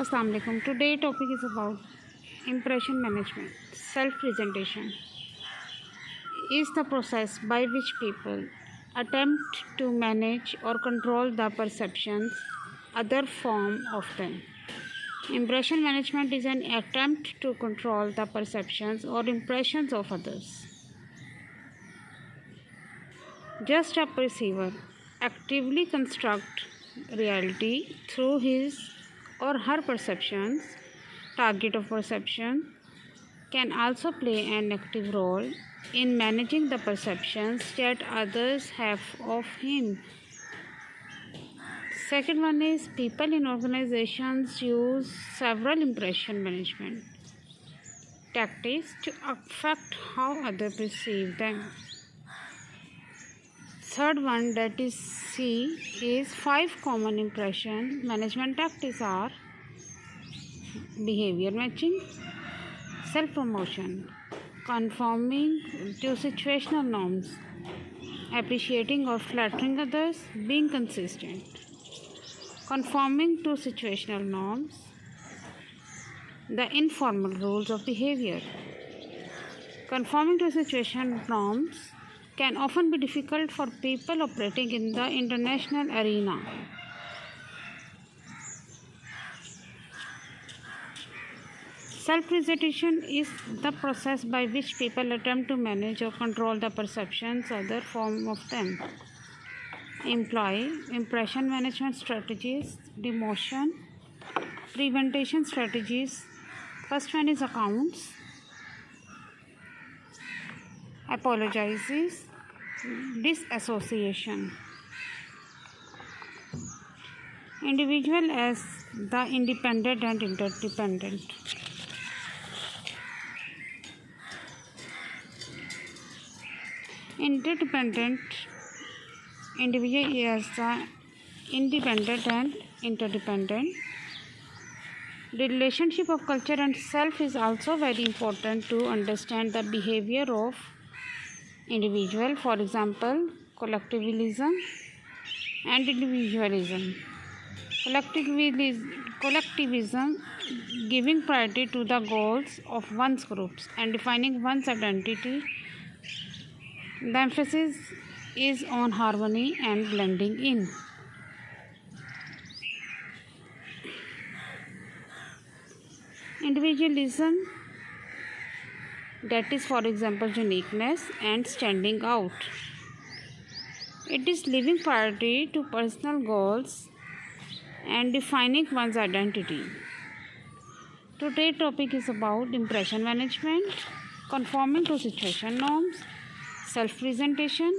Assalamu alaikum. Today topic is about impression management. Self-presentation is the process by which people attempt to manage or control the perceptions other form of them. Impression management is an attempt to control the perceptions or impressions of others. Just a perceiver actively construct reality through his or her perceptions. Target of perception can also play an active role in managing the perceptions that others have of him. Second one is people in organizations use several impression management tactics to affect how others perceive them. Third one, that is C, is 5 common impression management tactics are behavior matching, self-promotion, conforming to situational norms, appreciating or flattering others, being consistent. Conforming to situational norms, the informal rules of behavior. Conforming to situational norms can often be difficult for people operating in the international arena. Self-presentation is the process by which people attempt to manage or control the perceptions other form of them. Employ impression management strategies, demotion, prevention strategies. First one is accounts, apologizes, disassociation. Individual as the independent and interdependent. Interdependent individual as the independent and interdependent. The relationship of culture and self is also very important to understand the behavior of individual. For example, collectivism and individualism. Collectivism giving priority to the goals of one's groups and defining one's identity. The emphasis is on harmony and blending in. Individualism, that is, for example, uniqueness and standing out. It is giving priority to personal goals and defining one's identity. Today's topic is about impression management, conforming to situation norms, self-presentation,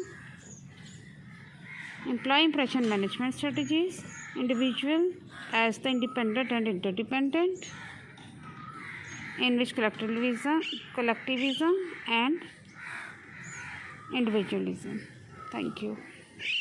employ impression management strategies, individual as the independent and interdependent, in which collectivism and individualism. Thank you.